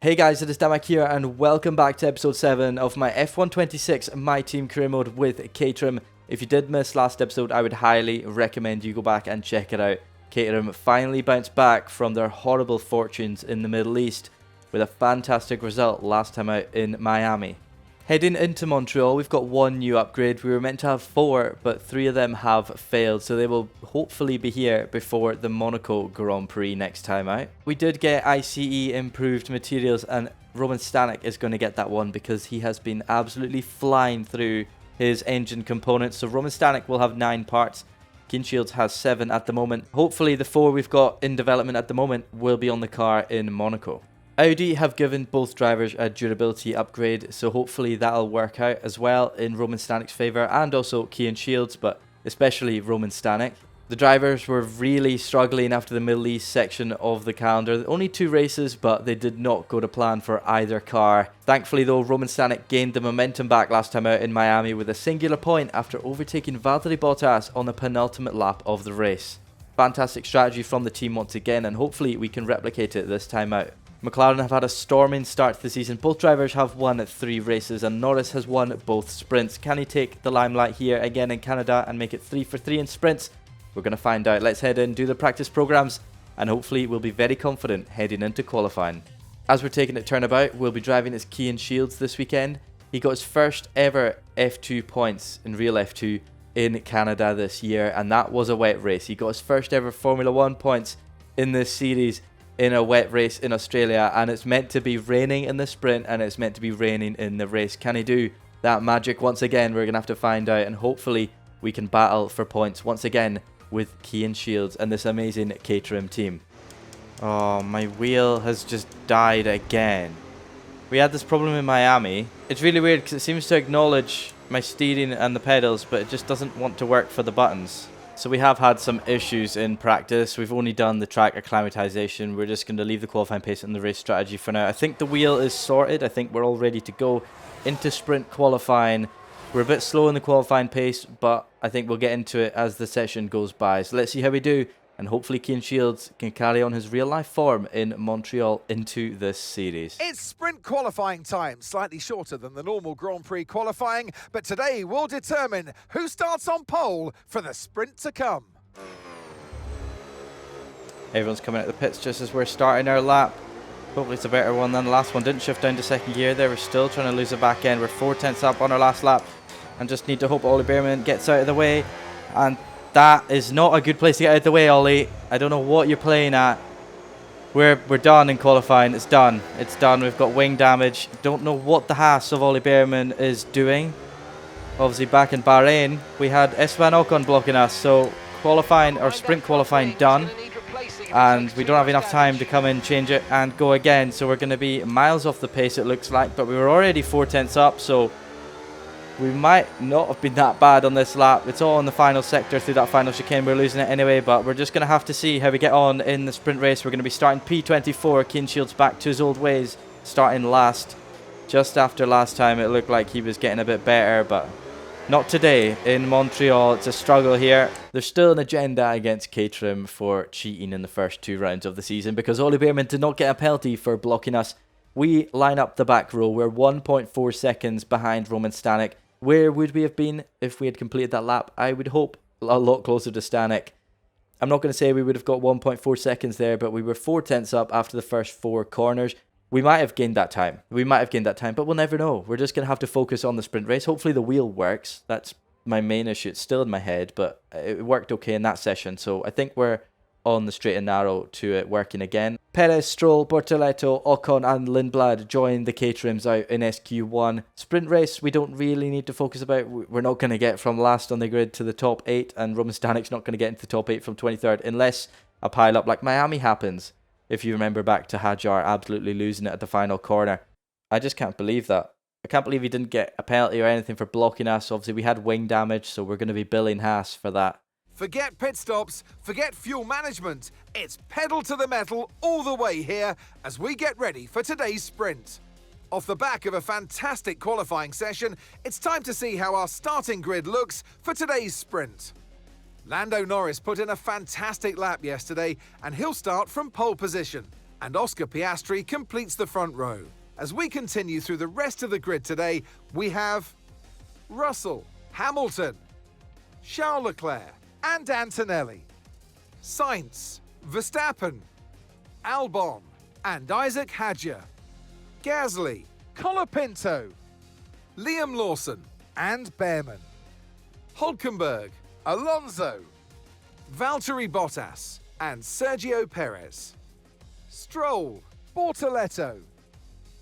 Hey guys, it is Stanek here and welcome back to episode 7 of my F126 My Team career mode with Caterham. If you did miss last episode, I would highly recommend you go back and check it out. Caterham finally bounced back from their horrible fortunes in the Middle East with a fantastic result last time out in Miami. Heading into Montreal, we've got one new upgrade. We were meant to have 4, but 3 of them have failed, so they will hopefully be here before the Monaco Grand Prix next time out. We did get ICE improved materials, and Roman Stanek is going to get that one because he has been absolutely flying through his engine components. So Roman Stanek will have 9 parts. Cian Shields has 7 at the moment. Hopefully the 4 we've got in development at the moment will be on the car in Monaco. Audi have given both drivers a durability upgrade, so hopefully that'll work out as well in Roman Stanek's favour and also Cian Shields, but especially Roman Stanek. The drivers were really struggling after the Middle East section of the calendar. Only 2 races, but they did not go to plan for either car. Thankfully though, Roman Stanek gained the momentum back last time out in Miami with a singular point after overtaking Valtteri Bottas on the penultimate lap of the race. Fantastic strategy from the team once again, and hopefully we can replicate it this time out. McLaren have had a storming start to the season. Both drivers have won 3 races and Norris has won both sprints. Can he take the limelight here again in Canada and make it 3 for 3 in sprints? We're going to find out. Let's head in, do the practice programs, and hopefully we'll be very confident heading into qualifying. As we're taking it turnabout, we'll be driving as Cian Shields this weekend. He got his first ever F2 points in real F2 in Canada this year, and that was a wet race. He got his first ever Formula 1 points in this series in a wet race in Australia, and it's meant to be raining in the sprint and it's meant to be raining in the race. Can he do that magic once again? We're going to have to find out, and hopefully we can battle for points once again with Cian Shields and this amazing Caterham team. Oh, my wheel has just died again. We had this problem in Miami. It's really weird because it seems to acknowledge my steering and the pedals, but it just doesn't want to work for the buttons. So we have had some issues in practice. We've only done the track acclimatization. We're just going to leave the qualifying pace and the race strategy for now. I think the wheel is sorted. I think we're all ready to go into sprint qualifying. We're a bit slow in the qualifying pace, but I think we'll get into it as the session goes by. So let's see how we do, and hopefully Cian Shields can carry on his real life form in Montreal into this series. It's sprint qualifying time, slightly shorter than the normal Grand Prix qualifying, but today we'll determine who starts on pole for the sprint to come. Everyone's coming out the pits just as we're starting our lap. Hopefully it's a better one than the last one. Didn't shift down to second gear there. We're still trying to lose the back end. We're 4/10 up on our last lap and just need to hope Ollie Bearman gets out of the way. And that is not a good place to get out of the way, Ollie. I don't know what you're playing at. We're done in qualifying. It's done. It's done. We've got wing damage. Don't know what the hass of Ollie Bearman is doing. Obviously back in Bahrain, we had Esteban Ocon blocking us. So qualifying, or sprint qualifying, done. And we don't have enough time to come in, change it, and go again. So we're going to be miles off the pace, it looks like. But we were already 4/10 up, so we might not have been that bad on this lap. It's all in the final sector through that final chicane. We're losing it anyway, but we're just going to have to see how we get on in the sprint race. We're going to be starting P24. Cian Shields back to his old ways, starting last. Just after last time, it looked like he was getting a bit better, but not today in Montreal. It's a struggle here. There's still an agenda against Caterham for cheating in the first 2 rounds of the season because Ollie Bearman did not get a penalty for blocking us. We line up the back row. We're 1.4 seconds behind Roman Stanek. Where would we have been if we had completed that lap? I would hope a lot closer to Stanek. I'm not going to say we would have got 1.4 seconds there, but we were 4/10 up after the first 4 corners. We might have gained that time. But we'll never know. We're just going to have to focus on the sprint race. Hopefully the wheel works. That's my main issue. It's still in my head, but it worked okay in that session. So I think we're on the straight and narrow to it working again. Perez, Stroll, Bortoleto, Ocon and Lindblad join the Caterhams out in SQ1. Sprint race, we don't really need to focus about. We're not going to get from last on the grid to the top 8, and Roman Stanek's not going to get into the top 8 from 23rd unless a pile-up like Miami happens. If you remember back to Hajar absolutely losing it at the final corner. I just can't believe that. I can't believe he didn't get a penalty or anything for blocking us. Obviously, we had wing damage, so we're going to be billing Haas for that. Forget pit stops, forget fuel management. It's pedal to the metal all the way here as we get ready for today's sprint. Off the back of a fantastic qualifying session, it's time to see how our starting grid looks for today's sprint. Lando Norris put in a fantastic lap yesterday and he'll start from pole position. And Oscar Piastri completes the front row. As we continue through the rest of the grid today, we have Russell, Hamilton, Charles Leclerc and Antonelli, Sainz, Verstappen, Albon and Isaac Hadjar, Gasly, Colapinto, Liam Lawson and Behrman, Hulkenberg, Alonso, Valtteri Bottas and Sergio Perez, Stroll, Bortoleto,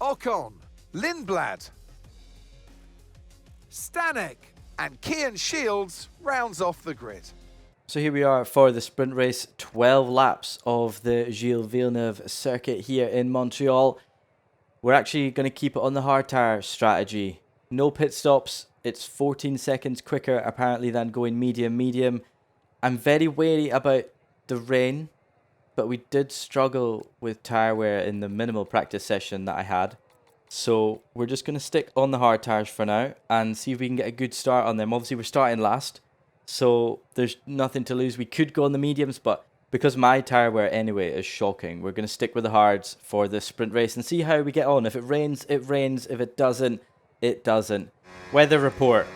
Ocon, Lindblad, Stanek and Cian Shields rounds off the grid. So here we are for the sprint race, 12 laps of the Gilles Villeneuve circuit here in Montreal. We're actually going to keep it on the hard tyre strategy. No pit stops. It's 14 seconds quicker apparently than going medium. I'm very wary about the rain, but we did struggle with tyre wear in the minimal practice session that I had. So we're just going to stick on the hard tyres for now and see if we can get a good start on them. Obviously we're starting last, so there's nothing to lose. We could go on the mediums, but because my tyre wear anyway is shocking, we're going to stick with the hards for this sprint race and see how we get on. If it rains, it rains. If it doesn't, it doesn't. Weather report.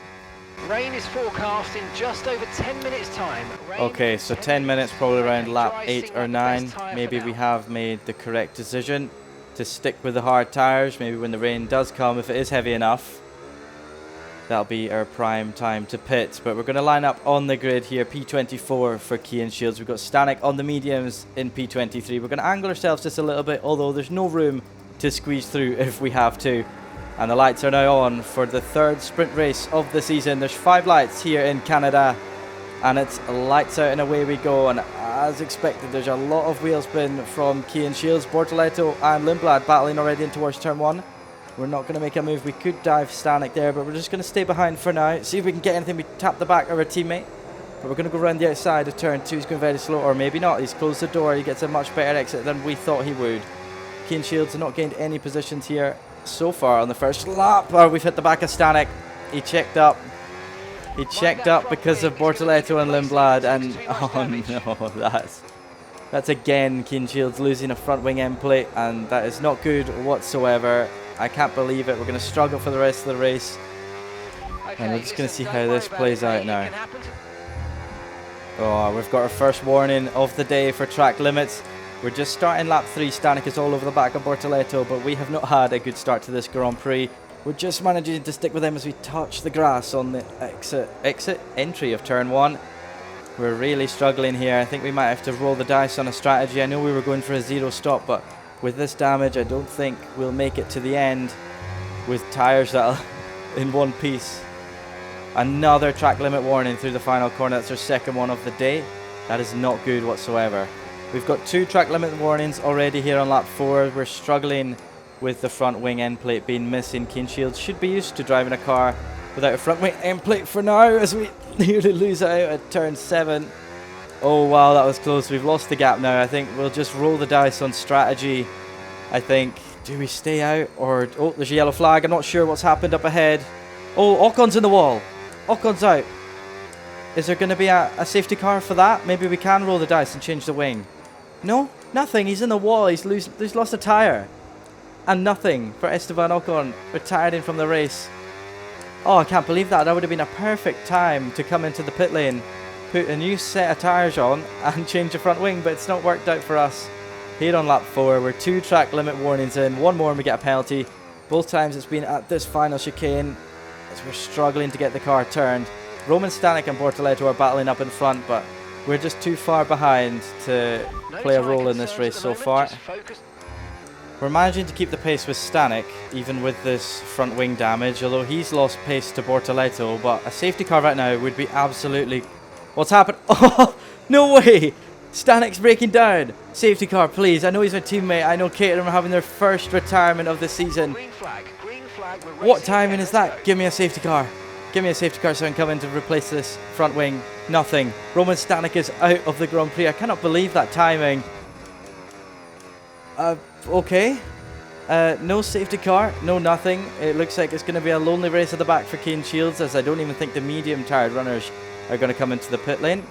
Rain is forecast in just over 10 minutes time. Okay, so 10 minutes, probably around lap 8 or 9. Maybe we have made the correct decision to stick with the hard tyres. Maybe when the rain does come, if it is heavy enough, that'll be our prime time to pit. But we're going to line up on the grid here, P24 for Cian Shields. We've got Stanek on the mediums in P23. We're going to angle ourselves just a little bit, although there's no room to squeeze through if we have to. And the lights are now on for the third sprint race of the season. There's 5 lights here in Canada, and it's lights out and away we go. And as expected, there's a lot of wheel spin from Cian Shields, Bortoleto and Lindblad battling already in towards turn 1. We're not going to make a move. We could dive Stanek there, but we're just going to stay behind for now. See if we can get anything. We tap the back of our teammate, but we're going to go around the outside of turn 2. He's going very slow, or maybe not. He's closed the door. He gets a much better exit than we thought he would. Cian Shields has not gained any positions here so far on the first lap. Oh, we've hit the back of Stanek. He checked up. He checked up because of Bortoleto and Lindblad, and oh no, that's again Cian Shields losing a front wing end plate, and that is not good whatsoever. I can't believe it. We're going to struggle for the rest of the race, and we're just going to see how this plays out now. Oh, we've got our first warning of the day for track limits. We're just starting lap 3. Stanek is all over the back of Bortoleto, but we have not had a good start to this Grand Prix. We're just managing to stick with them as we touch the grass on the entry of turn 1. We're really struggling here. I think we might have to roll the dice on a strategy. I know we were going for a 0 stop, but with this damage, I don't think we'll make it to the end with tyres that are in one piece. Another track limit warning through the final corner. That's our second one of the day. That is not good whatsoever. We've got 2 track limit warnings already here on lap 4. We're struggling with the front wing end plate being missing. Cian Shields should be used to driving a car without a front wing end plate for now, as we nearly lose out at turn 7. Oh wow, that was close. We've lost the gap now. I think we'll just roll the dice on strategy. I think, do we stay out or... Oh, there's a yellow flag. I'm not sure what's happened up ahead. Oh, Ocon's in the wall. Ocon's out. Is there going to be a safety car for that? Maybe we can roll the dice and change the wing. No, nothing. He's in the wall. He's lost a tyre. And nothing for Esteban Ocon, retiring from the race. Oh, I can't believe that. That would have been a perfect time to come into the pit lane, put a new set of tyres on and change the front wing, but it's not worked out for us. Here on lap 4, we're 2 track limit warnings in. One more and we get a penalty. Both times it's been at this final chicane as we're struggling to get the car turned. Roman Stanek and Bortoleto are battling up in front, but we're just too far behind to play a role in this race so far. We're managing to keep the pace with Stanek, even with this front wing damage, although he's lost pace to Bortoleto, but a safety car right now would be absolutely... What's happened? Oh, no way! Stanek's breaking down. Safety car, please. I know he's my teammate. I know Caterham are having their first retirement of the season. Green flag, what timing is that? Give me a safety car. Give me a safety car so I can come in to replace this front wing. Nothing. Roman Stanek is out of the Grand Prix. I cannot believe that timing. Okay. No safety car. No nothing. It looks like it's going to be a lonely race at the back for Cian Shields, as I don't even think the medium-tired runners are going to come into the pit lane.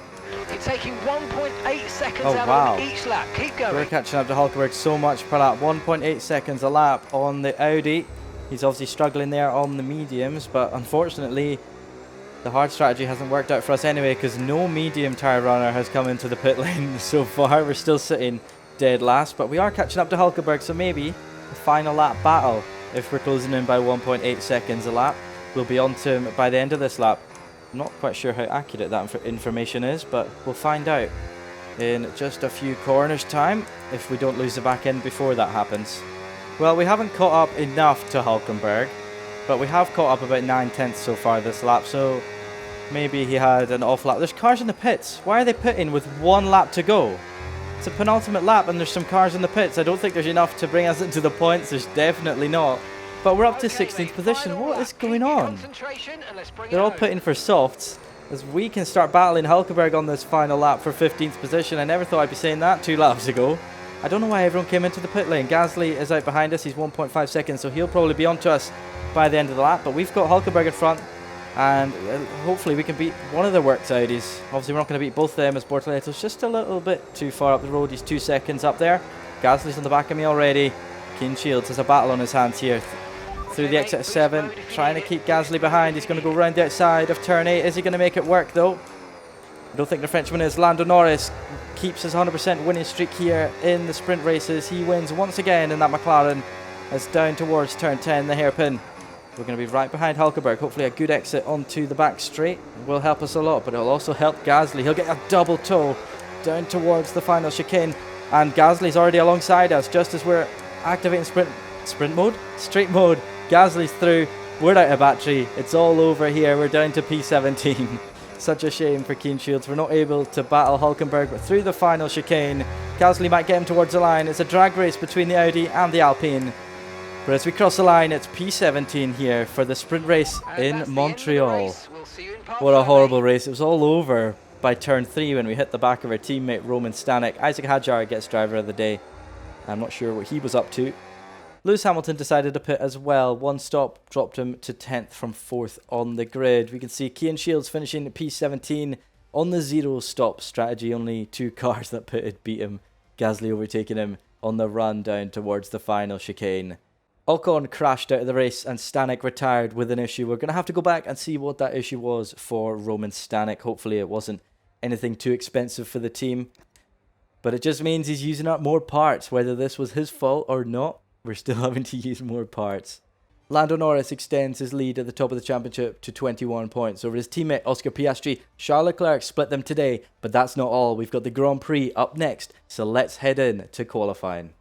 You're taking 1.8 seconds Oh, out wow. on each lap. Keep going. We're catching up to Hulkenberg so much per lap. 1.8 seconds a lap on the Audi. He's obviously struggling there on the mediums, but unfortunately the hard strategy hasn't worked out for us anyway, because no medium tyre runner has come into the pit lane so far. We're still sitting dead last, but we are catching up to Hulkenberg, so maybe the final lap battle, if we're closing in by 1.8 seconds a lap, we'll be on to him by the end of this lap. I'm not quite sure how accurate that information is, but we'll find out in just a few corners time if we don't lose the back end before that happens. Well, we haven't caught up enough to Hulkenberg, but we have caught up about 9/10 so far this lap, so maybe he had an off lap. There's cars in the pits. Why are they pitting with 1 lap to go? It's a penultimate lap and there's some cars in the pits. I don't think there's enough to bring us into the points. There's definitely not. But we're up to 16th position. What is going on? They're all putting for softs as we can start battling Hulkenberg on this final lap for 15th position. I never thought I'd be saying that 2 laps ago. I don't know why everyone came into the pit lane. Gasly is out behind us. He's 1.5 seconds, so he'll probably be onto us by the end of the lap. But we've got Hulkenberg in front, and hopefully we can beat one of the works Audis. Obviously, we're not going to beat both of them, as Bortoletto's just a little bit too far up the road. He's 2 seconds up there. Gasly's on the back of me already. Cian Shields has a battle on his hands here. Through the exit 7, trying to keep Gasly behind. He's going to go round the outside of turn 8. Is he going to make it work though? I don't think the Frenchman is. Lando Norris keeps his 100% winning streak here in the sprint races. He wins once again in that McLaren as down towards turn 10, the hairpin. We're going to be right behind Hulkenberg. Hopefully a good exit onto the back straight will help us a lot, but it'll also help Gasly. He'll get a double toe down towards the final chicane, and Gasly's already alongside us just as we're activating sprint mode, straight mode. Gasly's through. We're out of battery. It's all over here. We're down to P17. Such a shame for Cian Shields. We're not able to battle Hulkenberg, but through the final chicane, Gasly might get him towards the line. It's a drag race between the Audi and the Alpine. But as we cross the line, it's P17 here for the sprint race in Montreal. What a horrible race. It was all over by turn 3 when we hit the back of our teammate Roman Stanek. Isaac Hadjar gets driver of the day. I'm not sure what he was up to. Lewis Hamilton decided to pit as well. 1 stop dropped him to 10th from 4th on the grid. We can see Cian Shields finishing P17 on the 0 stop strategy. Only 2 cars that pitted beat him. Gasly overtaking him on the run down towards the final chicane. Ocon crashed out of the race and Stanek retired with an issue. We're going to have to go back and see what that issue was for Roman Stanek. Hopefully it wasn't anything too expensive for the team. But it just means he's using up more parts. Whether this was his fault or not, we're still having to use more parts. Lando Norris extends his lead at the top of the championship to 21 points over his teammate Oscar Piastri. Charles Leclerc split them today, but that's not all. We've got the Grand Prix up next, so let's head in to qualifying.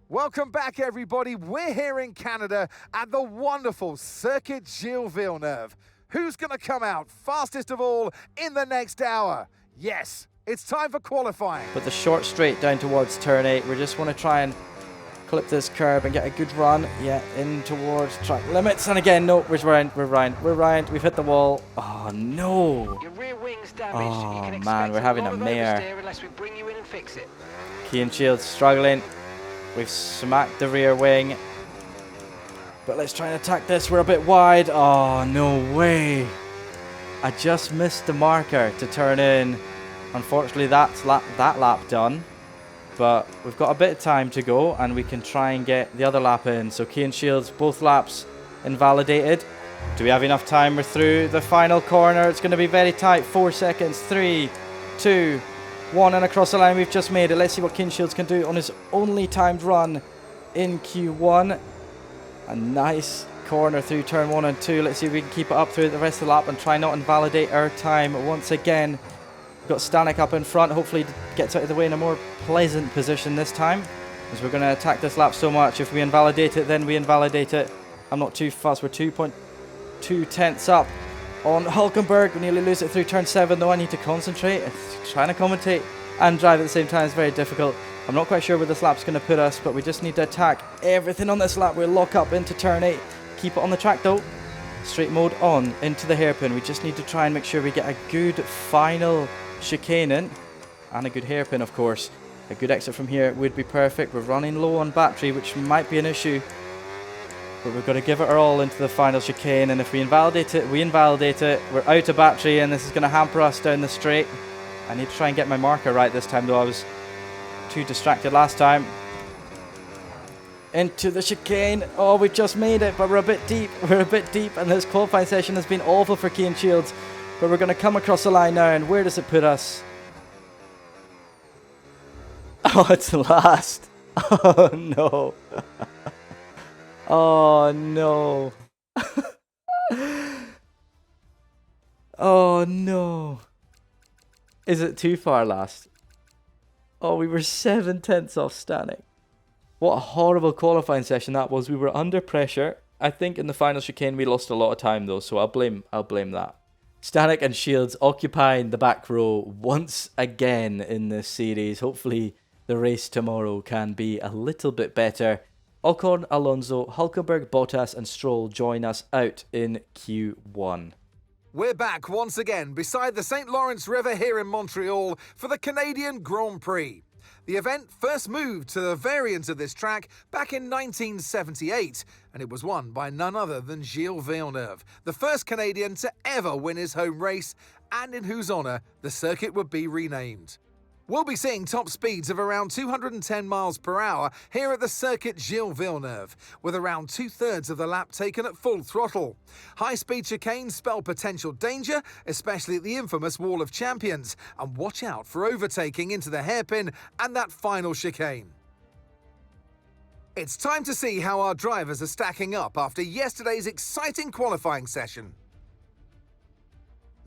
Welcome back, everybody. We're here in Canada at the wonderful Circuit Gilles Villeneuve. Who's going to come out fastest of all in the next hour? Yes, it's time for qualifying. But the short straight down towards turn 8, we just want to try and clip this curb and get a good run. Yeah, in towards track limits. And again, no, we're round. We've hit the wall. Oh, no. Your rear wing's damaged. Oh, You can man, expect we're having lot a of mare. oversteer unless we bring you in and fix it. Cian Shields struggling. We've smacked the rear wing. But let's try and attack this. We're a bit wide. Oh, no way. I just missed the marker to turn in. Unfortunately, that's that lap done. But we've got a bit of time to go and we can try and get the other lap in. So Cian Shields, both laps invalidated. Do we have enough time? We're through the final corner. It's going to be very tight. 4 seconds. 3, 2, 1, and across the line. We've just made it. Let's see what Cian Shields can do on his only timed run in Q1. A nice corner through turn 1 and 2. Let's see if we can keep it up through the rest of the lap and try not invalidate our time once again. We've got Stanek up in front. Hopefully he gets out of the way in a more pleasant position this time, as we're going to attack this lap so much. If we invalidate it, then we invalidate it. I'm not too fussed. We're 2.2 tenths up on Hulkenberg. We nearly lose it through turn 7 though. I need to concentrate. Trying to commentate and drive at the same time is very difficult. I'm not quite sure where this lap's going to put us, but we just need to attack everything on this lap. We'll lock up into turn 8. Keep it on the track though. Straight mode on into the hairpin. We just need to try and make sure we get a good final chicane in, and a good hairpin, of course. A good exit from here would be perfect. We're running low on battery, which might be an issue, but we've got to give it our all into the final chicane, and if we invalidate it, we invalidate it. We're out of battery and this is going to hamper us down the straight. I need to try and get my marker right this time, though. I was too distracted last time. Into the chicane. Oh, we just made it, but we're a bit deep. We're a bit deep, and this qualifying session has been awful for Cian Shields. But we're going to come across the line now, and where does it put us? Oh, it's last. Oh, no. Oh, no. Oh, no. Is it too far last? Oh, we were 7/10 off Stanek. What a horrible qualifying session that was. We were under pressure. I think in the final chicane we lost a lot of time though, so I'll blame that. Stanek and Shields occupying the back row once again in this series. Hopefully the race tomorrow can be a little bit better. Ocon, Alonso, Hulkenberg, Bottas and Stroll join us out in Q1. We're back once again beside the St. Lawrence River here in Montreal for the Canadian Grand Prix. The event first moved to the variant of this track back in 1978, and it was won by none other than Gilles Villeneuve, the first Canadian to ever win his home race, and in whose honour the circuit would be renamed. We'll be seeing top speeds of around 210 miles per hour here at the circuit Gilles Villeneuve, with around 2/3 of the lap taken at full throttle. High-speed chicanes spell potential danger, especially at the infamous Wall of Champions, and watch out for overtaking into the hairpin and that final chicane. It's time to see how our drivers are stacking up after yesterday's exciting qualifying session.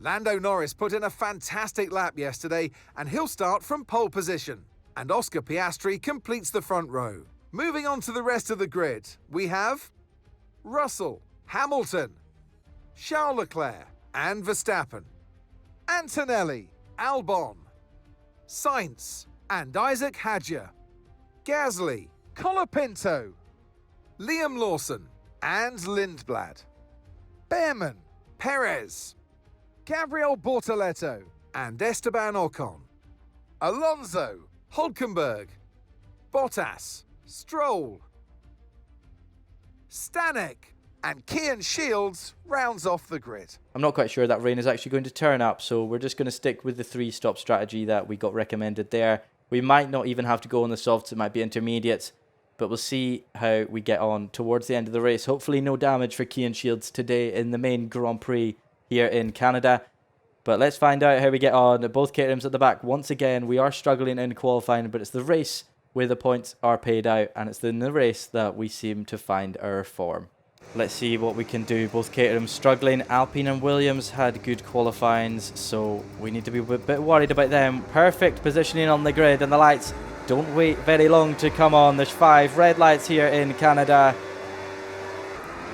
Lando Norris put in a fantastic lap yesterday, and he'll start from pole position. And Oscar Piastri completes the front row. Moving on to the rest of the grid, we have Russell, Hamilton, Charles Leclerc and Verstappen, Antonelli, Albon, Sainz and Isaac Hadjar, Gasly, Colapinto, Liam Lawson and Lindblad, Behrman, Perez, Gabriel Bortoleto and Esteban Ocon, Alonso, Hulkenberg, Bottas, Stroll, Stanek and Cian Shields rounds off the grid. I'm not quite sure that rain is actually going to turn up, so we're just going to stick with the 3-stop strategy that we got recommended there. We might not even have to go on the softs, it might be intermediates, but we'll see how we get on towards the end of the race. Hopefully no damage for Cian Shields today in the main Grand Prix here in Canada. But let's find out how we get on. Both Caterhams at the back. Once again, we are struggling in qualifying, but it's the race where the points are paid out, and it's in the race that we seem to find our form. Let's see what we can do. Both Caterhams struggling. Alpine and Williams had good qualifyings, so we need to be a bit worried about them. Perfect positioning on the grid, and the lights don't wait very long to come on. There's 5 red lights here in Canada.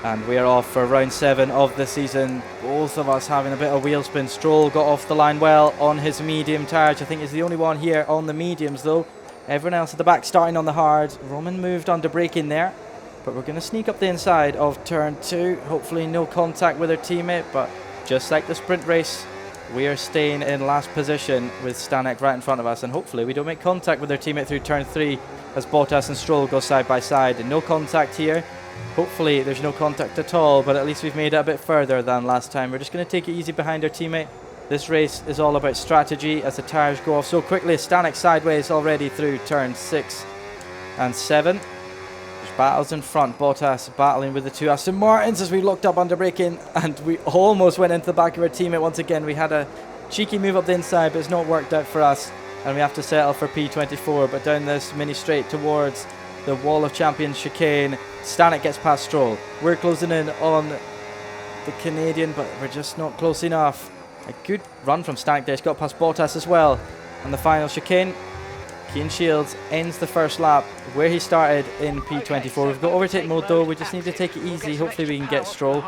And we are off for round 7 of the season. Both of us having a bit of wheel spin. Stroll got off the line well on his medium tires. I think he's the only one here on the mediums though. Everyone else at the back starting on the hard. Roman moved under braking there. But we're going to sneak up the inside of turn 2. Hopefully no contact with our teammate. But just like the sprint race, we are staying in last position with Stanek right in front of us. And hopefully we don't make contact with our teammate through turn 3 as Bottas and Stroll go side by side. And no contact here. Hopefully there's no contact at all, but at least we've made it a bit further than last time. We're just going to take it easy behind our teammate. This race is all about strategy as the tyres go off so quickly. Stanek sideways already through turn 6 and 7. There's battles in front. Bottas battling with the 2 Aston Martins as we looked up under braking, and we almost went into the back of our teammate once again. We had a cheeky move up the inside, but it's not worked out for us, and we have to settle for P24. But down this mini straight towards the Wall of Champions chicane, Stanek gets past Stroll. We're closing in on the Canadian, but we're just not close enough. A good run from Stanek there. He's got past Bottas as well. And the final chicane, Cian Shields ends the first lap where he started in P24. We've got overtake mode though. We just need to take it easy. Hopefully we can get Stroll.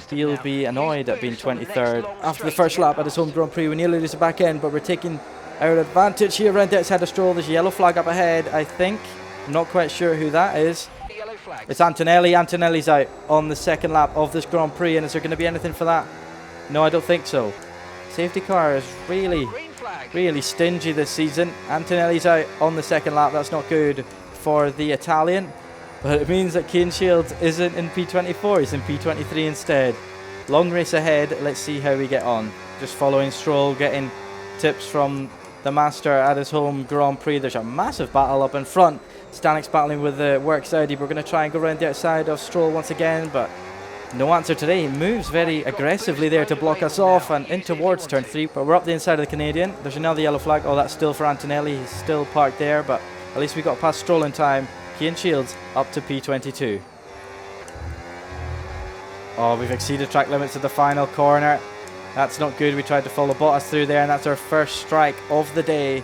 He'll be annoyed at being 23rd. After the first lap at his home Grand Prix, we nearly lose the back end, but we're taking our advantage here around the outside of Stroll. There's a yellow flag up ahead, I think. I'm not quite sure who that is. It's Antonelli. Antonelli's out on the second lap of this Grand Prix, and is there going to be anything for that? No, I don't think so. Safety car is really stingy this season. Antonelli's out on the second lap. That's not good for the Italian, but it means that Cian Shields isn't in P24. He's in P23 instead. Long race ahead. Let's see how we get on. Just following Stroll, getting tips from the master at his home Grand Prix. There's a massive battle up in front. Stanek's battling with the works Audi. We're going to try and go around the outside of Stroll once again, but no answer today. He moves very aggressively there to block us off and in towards turn 3, but we're up the inside of the Canadian. There's another yellow flag. Oh, that's still for Antonelli. He's still parked there, but at least we got past Stroll in time. Cian Shields up to P22. Oh, we've exceeded track limits at the final corner. That's not good. We tried to follow Bottas through there, and that's our first strike of the day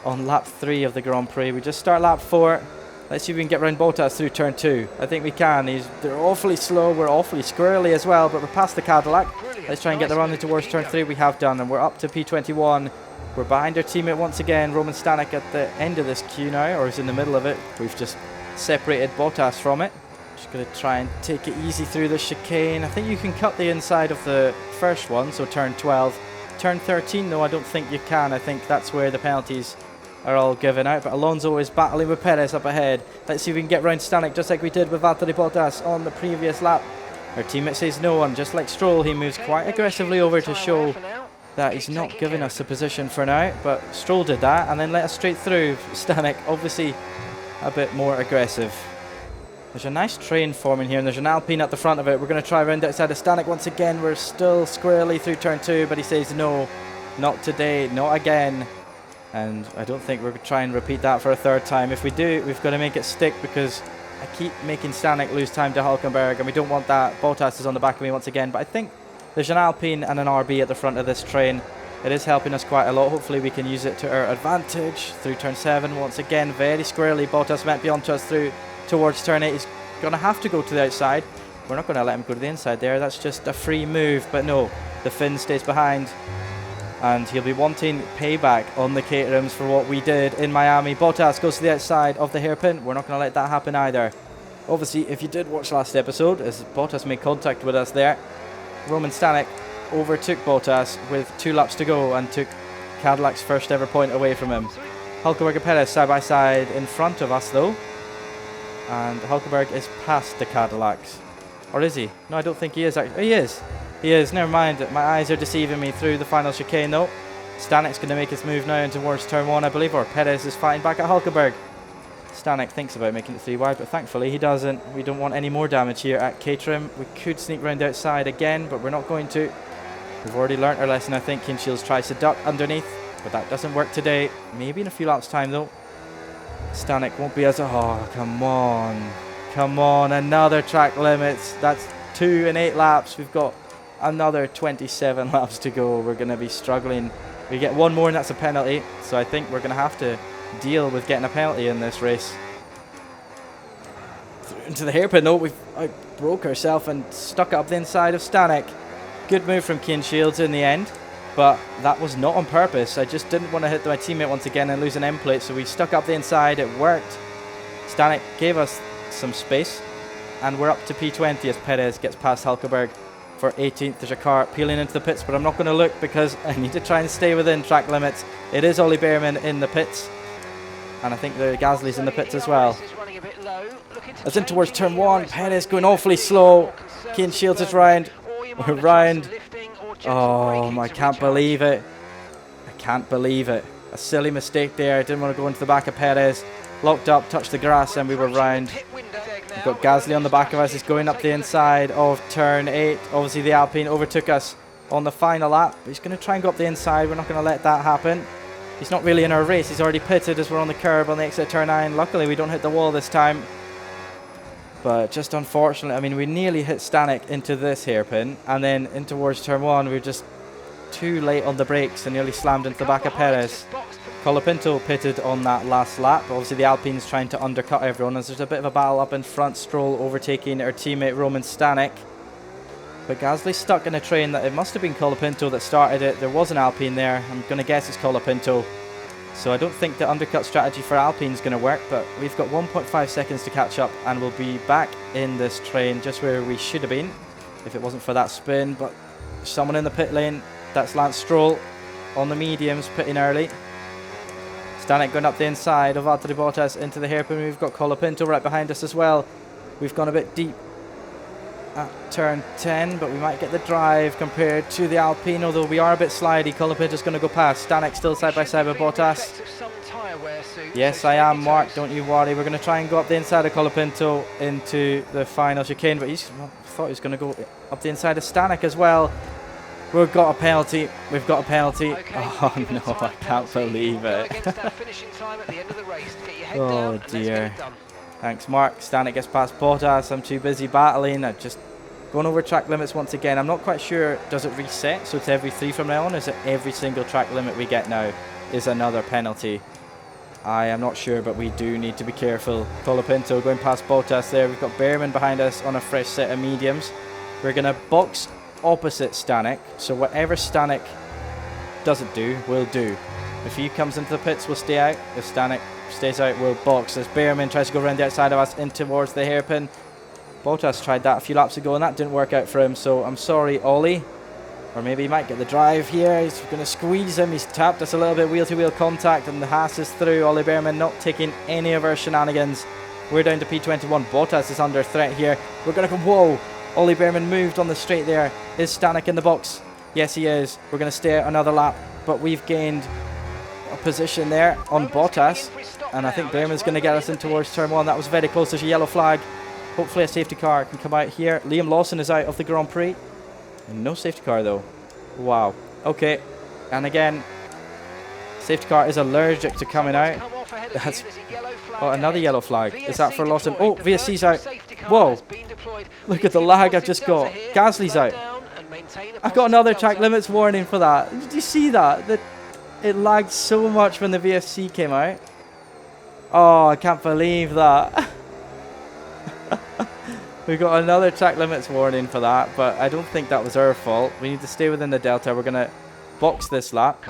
on lap 3 of the Grand Prix. We just start lap 4. Let's see if we can get around Bottas through turn 2. I think we can. They're awfully slow. We're awfully squirrely as well, but we're past the Cadillac. Let's try and get the run in towards turn 3. We have done, and we're up to P21. We're behind our teammate once again, Roman Stanek, at the end of this queue now, or is in the middle of it. We've just separated Bottas from it. Just going to try and take it easy through the chicane. I think you can cut the inside of the first one, so turn 12. Turn 13, though, I don't think you can. I think that's where the penalties are all given out. But Alonso is battling with Perez up ahead. Let's see if we can get round Stanek, just like we did with Valtteri Bottas on the previous lap. Our teammate says no, and just like Stroll, he moves quite aggressively over to show that he's not giving us a position for now. But Stroll did that and then let us straight through. Stanek obviously a bit more aggressive. There's a nice train forming here, and there's an Alpine at the front of it. We're going to try round outside of Stanek once again. We're still squarely through turn 2, but he says no, not today, not again. And I don't think we're going to try and repeat that for a third time. If we do, we've got to make it stick, because I keep making Stanek lose time to Hülkenberg, and we don't want that. Bottas is on the back of me once again, but I think there's an Alpine and an RB at the front of this train. It is helping us quite a lot. Hopefully we can use it to our advantage through turn 7. Once again, very squarely. Bottas might be onto us through towards turn 8. He's going to have to go to the outside. We're not going to let him go to the inside there. That's just a free move, but no, the Finn stays behind, and he'll be wanting payback on the Caterhams for what we did in Miami. Bottas goes to the outside of the hairpin. We're not going to let that happen either. Obviously, if you did watch last episode, as Bottas made contact with us there, Roman Stanek overtook Bottas with 2 laps to go and took Cadillac's first ever point away from him. Hülkenberg and Perez side by side in front of us though, and Hülkenberg is past the Cadillacs. Or is he? No, I don't think he is actually. He is, never mind. My eyes are deceiving me through the final chicane though. Stanek's going to make his move now in towards turn 1, I believe, or Perez is fighting back at Hülkenberg. Stanek thinks about making it 3 wide, but thankfully he doesn't. We don't want any more damage here at Caterham. We could sneak round outside again, but we're not going to. We've already learnt our lesson, I think. Cian Shields tries to duck underneath, but that doesn't work today. Maybe in a few laps' time though. Stanek won't be as... Oh, come on. Come on, another track limits. That's 2 in 8 laps. We've got another 27 laps to go. We're going to be struggling. We get one more and that's a penalty, so I think we're going to have to deal with getting a penalty in this race. Into the hairpin though, I broke ourselves and stuck it up the inside of Stanek. Good move from Cian Shields in the end, but that was not on purpose. I just didn't want to hit my teammate once again and lose an end plate, so we stuck up the inside. It worked. Stanek gave us some space, and we're up to P20 as Perez gets past Hülkenberg for 18th. There's a car peeling into the pits, but I'm not going to look because I need to try and stay within track limits. It is Ollie Behrman in the pits, and I think the Gasly's in the pits as well. As in towards turn 1, Perez going awfully slow. Cian Shields is round. We're round. Oh, I can't believe it. I can't believe it. A silly mistake there. I didn't want to go into the back of Perez. Locked up, touched the grass, and we were round. We've got Gasly on the back of us. He's going up the inside of turn 8. Obviously, the Alpine overtook us on the final lap. He's going to try and go up the inside. We're not going to let that happen. He's not really in our race. He's already pitted as we're on the curb on the exit turn 9. Luckily, we don't hit the wall this time. But just unfortunately, I mean, we nearly hit Stanek into this hairpin, and then in towards turn 1, we were just too late on the brakes and nearly slammed into the back of Perez. Colapinto pitted on that last lap. Obviously, the Alpine's trying to undercut everyone as there's a bit of a battle up in front. Stroll overtaking our teammate Roman Stanek. But Gasly's stuck in a train that it must have been Colapinto that started it. There was an Alpine there. I'm going to guess it's Colapinto. So I don't think the undercut strategy for Alpine is going to work, but we've got 1.5 seconds to catch up and we'll be back in this train just where we should have been if it wasn't for that spin. But someone in the pit lane, that's Lance Stroll on the mediums, pitting early. Stanek going up the inside of Valtteri Bottas into the hairpin. We've got Colapinto right behind us as well. We've gone a bit deep. at turn 10, but we might get the drive compared to the Alpine, although we are a bit slidey. Colapinto's going to go past. Stanek still side by side with Bottas. Yes, I am, Mark, don't you worry. We're going to try and go up the inside of Colapinto into the final chicane, but I thought he was going to go up the inside of Stanek as well. We've got a penalty. We've got a penalty. Okay, oh no, I can't believe it. Oh dear. Thanks, Mark. Stanek gets past Bottas. I'm too busy battling. I'm just going over track limits once again. I'm not quite sure. Does it reset? So it's every 3 from now on? Or is it every single track limit we get now is another penalty? I am not sure, but we do need to be careful. Colapinto going past Bottas there. We've got Behrman behind us on a fresh set of mediums. We're going to box opposite Stanek, so whatever Stanek doesn't do, we'll do. If he comes into the pits, we'll stay out. If Stanek stays out, we'll box. As Behrman tries to go around the outside of us in towards the hairpin. Bottas tried that a few laps ago and that didn't work out for him, so I'm sorry, Ollie. Or maybe he might get the drive here. He's going to squeeze him. He's tapped us a little bit, wheel-to-wheel contact, and the Haas is through. Ollie Behrman not taking any of our shenanigans. We're down to P21. Bottas is under threat here. We're going to come, whoa! Ollie Behrman moved on the straight there. Is Stanek in the box? Yes, he is. We're going to stay out another lap, but we've gained a position there on Bottas, and I think Behrman's going to get us in towards turn 1. That was very close. There's a yellow flag. Hopefully a safety car can come out here. Liam Lawson is out of the Grand Prix. No safety car though. Wow. Okay. And again, safety car is allergic to coming out. That's another yellow flag. Is that for Lawson? Oh, VSC's out. Whoa. Look at the lag I've just got. Gasly's out. I've got another track limits warning for that. Did you see that? It lagged so much when the VSC came out. Oh, I can't believe that. We've got another track limits warning for that, but I don't think that was our fault. We need to stay within the delta. We're going to box this lap.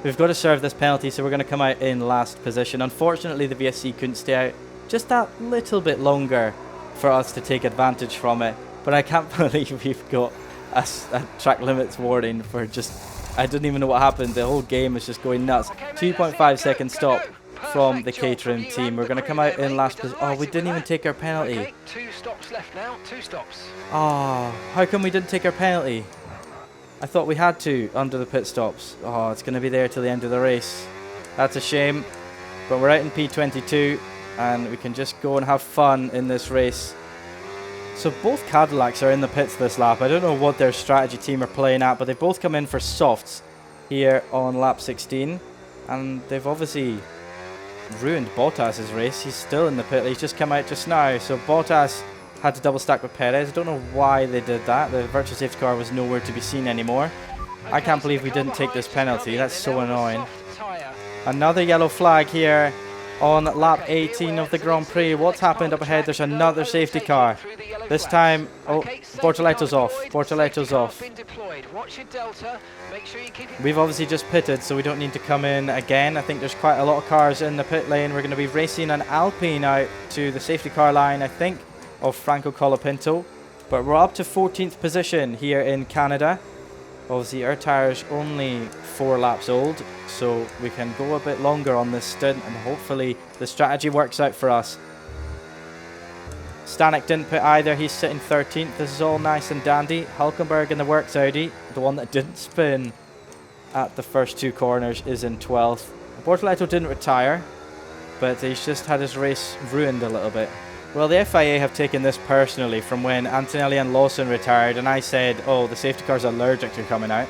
We've got to serve this penalty, so we're going to come out in last position. Unfortunately, the VSC couldn't stay out just that little bit longer for us to take advantage from it. But I can't believe we've got a track limits warning for just... I don't even know what happened. The whole game is just going nuts. 2.5 second stop from the Caterham team. We're going to come out in last position. Oh, we didn't even take our penalty. Okay, 2 stops left now. 2 stops. Oh, how come we didn't take our penalty? I thought we had to under the pit stops. Oh, it's going to be there till the end of the race. That's a shame. But we're out in P22 and we can just go and have fun in this race. So both Cadillacs are in the pits this lap. I don't know what their strategy team are playing at, but they both come in for softs here on lap 16. And they've obviously ruined Bottas's race. He's still in the pit. He's just come out just now. So Bottas had to double stack with Perez. I don't know why they did that. The virtual safety car was nowhere to be seen anymore. I can't believe we didn't take this penalty. That's so annoying. Another yellow flag here on lap 18 of the Grand Prix. What's happened up ahead? There's another safety car. This time, oh, Bortoletto's off. Bortoletto's off. We've obviously just pitted, so we don't need to come in again. I think there's quite a lot of cars in the pit lane. We're going to be racing an Alpine out to the safety car line, I think, of Franco Colapinto. But we're up to 14th position here in Canada. Obviously, our tyres only 4 laps old, so we can go a bit longer on this stint, and hopefully the strategy works out for us. Stanek didn't pit either. He's sitting 13th. This is all nice and dandy. Hulkenberg in the works Audi, the one that didn't spin at the first 2 corners, is in 12th. Bortoletto didn't retire, but he's just had his race ruined a little bit. Well, the FIA have taken this personally from when Antonelli and Lawson retired, and I said, oh, the safety car's allergic to coming out.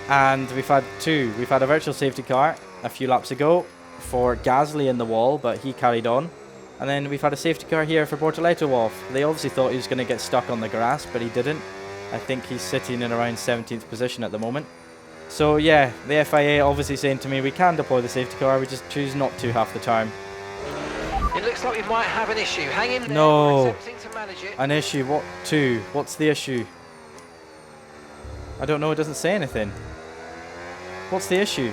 And we've had 2. We've had a virtual safety car a few laps ago for Gasly in the wall, but he carried on. And then we've had a safety car here for Bortoletto off. They obviously thought he was going to get stuck on the grass, but he didn't. I think he's sitting in around 17th position at the moment. So yeah, the FIA obviously saying to me, we can deploy the safety car, we just choose not to half the time. It looks like we might have an issue. Hang in there. No. We're attempting to manage it. An issue? What to? What's the issue? I don't know, it doesn't say anything. What's the issue?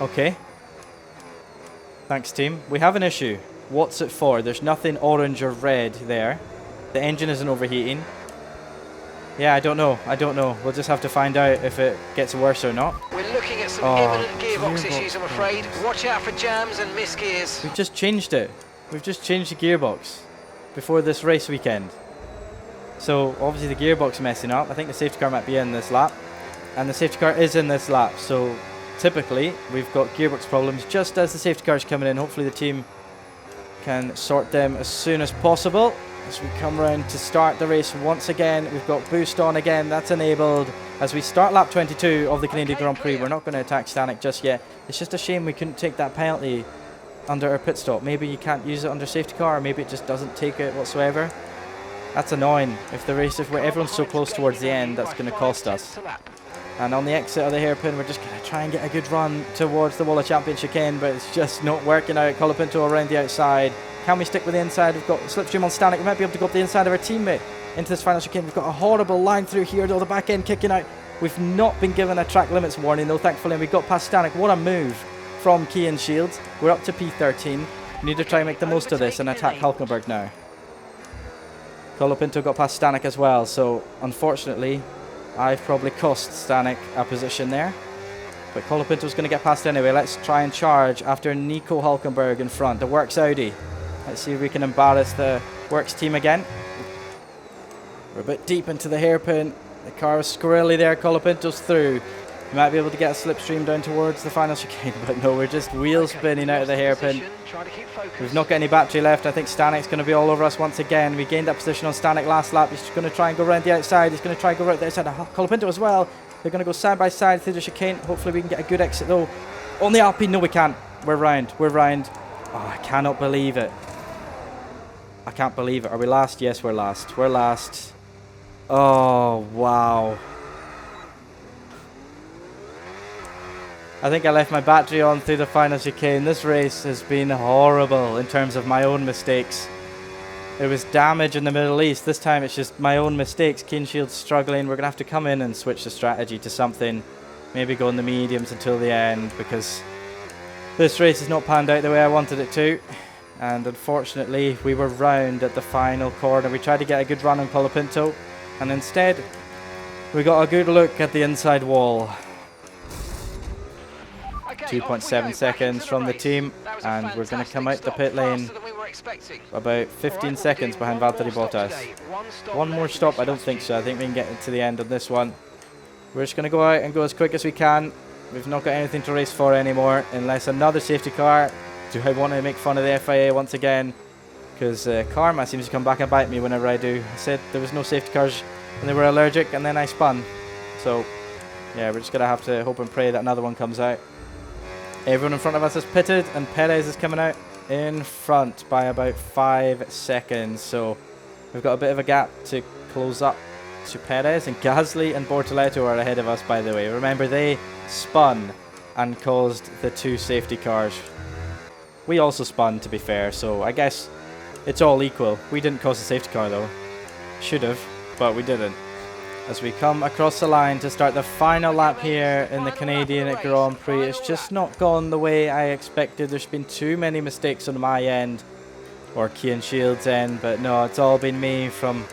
Okay. Thanks, team. We have an issue. What's it for? There's nothing orange or red there. The engine isn't overheating. Yeah, I don't know. I don't know. We'll just have to find out if it gets worse or not. We're looking at some imminent gearbox issues, I'm afraid. Watch out for jams and misgears. We've just changed it. We've just changed the gearbox. before this race weekend. So obviously the gearbox is messing up. I think the safety car might be in this lap, and the safety car is in this lap. So typically we've got gearbox problems just as the safety car is coming in. Hopefully the team can sort them as soon as possible. As we come around to start the race once again, we've got boost on again. That's enabled as we start lap 22 of the Canadian Grand Prix. We're not going to attack Stanek just yet. It's just a shame we couldn't take that penalty under our pit stop. Maybe you can't use it under safety car, or maybe it just doesn't take it whatsoever. That's annoying. If everyone's so close towards the end, that's going to cost us. And on the exit of the hairpin, we're just going to try and get a good run towards the Wall of Champions chicane, but it's just not working out. Colapinto around the outside. Can we stick with the inside? We've got slipstream on Stanek. We might be able to go up the inside of our teammate into this final chicane. We've got a horrible line through here, though, the back end kicking out. We've not been given a track limits warning, though, thankfully, and we got past Stanek. What a move from Cian Shields. We're up to P13. We need to try and make the most of this and attack Hulkenberg now. Colapinto got past Stanek as well, so unfortunately, I've probably cost Stanek a position there. But Colapinto's going to get past anyway. Let's try and charge after Nico Hulkenberg in front. The Works Audi. Let's see if we can embarrass the Works team again. We're a bit deep into the hairpin. The car is squirrely there. Colapinto's through. We might be able to get a slipstream down towards the final chicane, but no, we're just wheel spinning out of the hairpin. We've not got any battery left. I think Stanek's going to be all over us once again. We gained that position on Stanek last lap. He's going to try and go around the outside. He's going to try and go right the outside of Colapinto as well. They're going to go side by side through the chicane. Hopefully we can get a good exit though. On the Alpine, no we can't. We're round. We're round. Oh, I cannot believe it. I can't believe it. Are we last? Yes, we're last. We're last. Oh, wow. I think I left my battery on through the final chicane. This race has been horrible in terms of my own mistakes. There was damage in the Middle East. This time it's just my own mistakes. Cian Shields struggling. We're going to have to come in and switch the strategy to something. Maybe go in the mediums until the end, because this race has not panned out the way I wanted it to. And unfortunately, we were round at the final corner. We tried to get a good run on Colapinto, and instead we got a good look at the inside wall. 2.7 seconds from the team, and we're going to come out the pit lane about 15 seconds behind Valtteri Bottas. One more stop? I don't think so. I think we can get to the end of this one. We're just going to go out and go as quick as we can. We've not got anything to race for anymore, unless another safety car. Do I want to make fun of the FIA once again? Because Karma seems to come back and bite me whenever I do. I said there was no safety cars and they were allergic, and then I spun. So yeah, we're just going to have to hope and pray that another one comes out. Everyone in front of us has pitted, and Perez is coming out in front by about 5 seconds. So we've got a bit of a gap to close up to Perez, and Gasly and Bortoleto are ahead of us, by the way. Remember, they spun and caused the 2 safety cars. We also spun, to be fair, so I guess it's all equal. We didn't cause the safety car though. Should have, but we didn't. As we come across the line to start the final lap here in the Canadian Grand Prix, it's just not gone the way I expected. There's been too many mistakes on my end, or Cian Shields' end, but no, it's all been me. From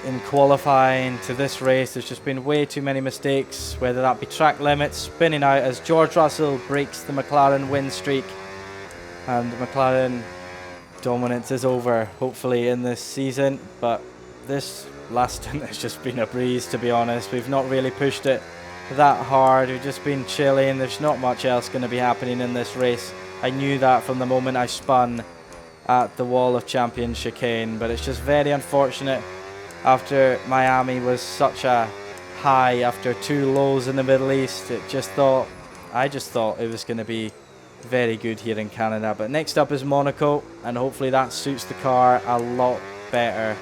in qualifying to this race, there's just been way too many mistakes, whether that be track limits, spinning out as George Russell breaks the McLaren win streak, and the McLaren dominance is over, hopefully, in this season. But this last stint has just been a breeze, to be honest. We've not really pushed it that hard. We've just been chilling. There's not much else going to be happening in this race. I knew that from the moment I spun at the Wall of Champions chicane, but it's just very unfortunate after Miami was such a high after 2 lows in the Middle East. I just thought it was going to be very good here in Canada. But next up is Monaco, and hopefully that suits the car a lot better.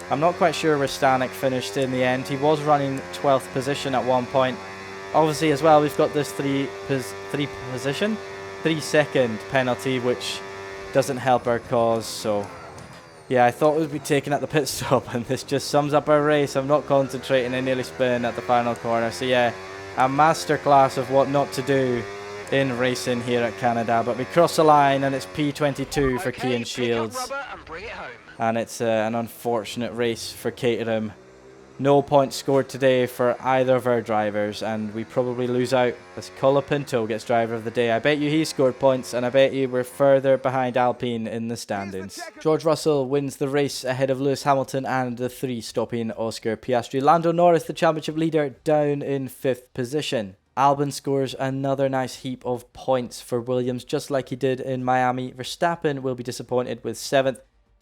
I'm not quite sure where Stanek finished in the end. He was running 12th position at one point. Obviously as well, we've got this 3 second penalty, which doesn't help our cause. So yeah, I thought we'd be taken at the pit stop, and this just sums up our race. I'm not concentrating. I nearly spin at the final corner. So yeah, a masterclass of what not to do in racing here at Canada. But we cross the line, and it's P22 for Cian Shields, and it's an unfortunate race for Caterham. No points scored today for either of our drivers, and we probably lose out as Colapinto gets driver of the day. I bet you he scored points, and I bet you we're further behind Alpine in the standings. George Russell wins the race ahead of Lewis Hamilton and the 3-stopping Oscar Piastri. Lando Norris, the championship leader, down in 5th position. Albon scores another nice heap of points for Williams, just like he did in Miami. Verstappen will be disappointed with 7th.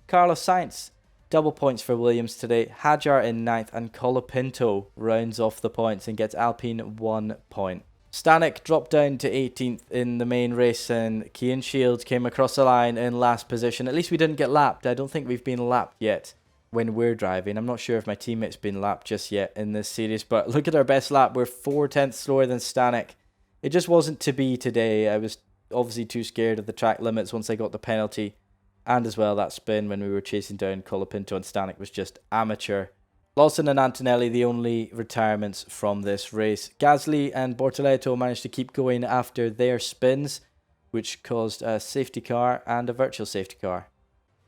Carlos Sainz, double points for Williams today. Hadjar in 9th, and Colapinto rounds off the points and gets Alpine 1 point. Stanek dropped down to 18th in the main race, and Cian Shields came across the line in last position. At least we didn't get lapped. I don't think we've been lapped yet when we're driving. I'm not sure if my teammate's been lapped just yet in this series, but look at our best lap. We're 4/10 slower than Stanek. It just wasn't to be today. I was obviously too scared of the track limits once I got the penalty. And as well, that spin when we were chasing down Colapinto and Stanek was just amateur. Lawson and Antonelli, the only retirements from this race. Gasly and Bortoleto managed to keep going after their spins, which caused a safety car and a virtual safety car.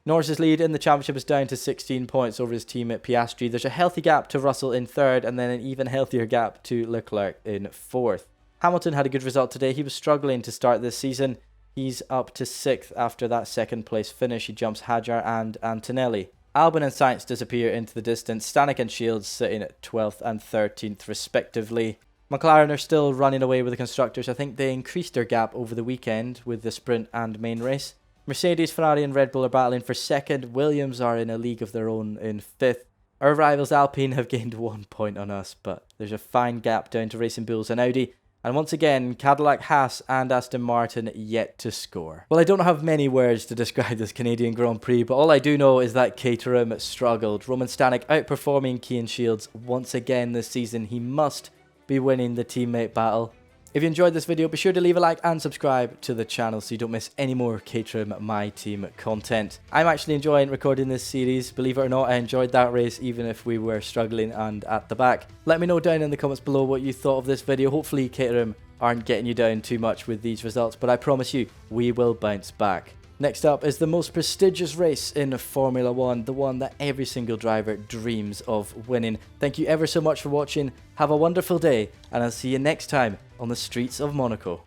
Norris's lead in the championship is down to 16 points over his teammate Piastri. There's a healthy gap to Russell in 3rd, and then an even healthier gap to Leclerc in 4th. Hamilton had a good result today. He was struggling to start this season. He's up to 6th after that 2nd place finish. He jumps Hadjar and Antonelli. Albon and Sainz disappear into the distance. Stanek and Shields sitting at 12th and 13th respectively. McLaren are still running away with the constructors. I think they increased their gap over the weekend with the sprint and main race. Mercedes, Ferrari and Red Bull are battling for 2nd. Williams are in a league of their own in 5th. Our rivals Alpine have gained 1 point on us, but there's a fine gap down to Racing Bulls and Audi. And once again, Cadillac, Haas and Aston Martin yet to score. Well, I don't have many words to describe this Canadian Grand Prix, but all I do know is that Caterham struggled. Roman Stanek outperforming Cian Shields once again this season. He must be winning the teammate battle. If you enjoyed this video, be sure to leave a like and subscribe to the channel so you don't miss any more Caterham My Team content. I'm actually enjoying recording this series. Believe it or not, I enjoyed that race even if we were struggling and at the back. Let me know down in the comments below what you thought of this video. Hopefully Caterham aren't getting you down too much with these results, but I promise you, we will bounce back. Next up is the most prestigious race in Formula 1, the one that every single driver dreams of winning. Thank you ever so much for watching, have a wonderful day, and I'll see you next time on the streets of Monaco.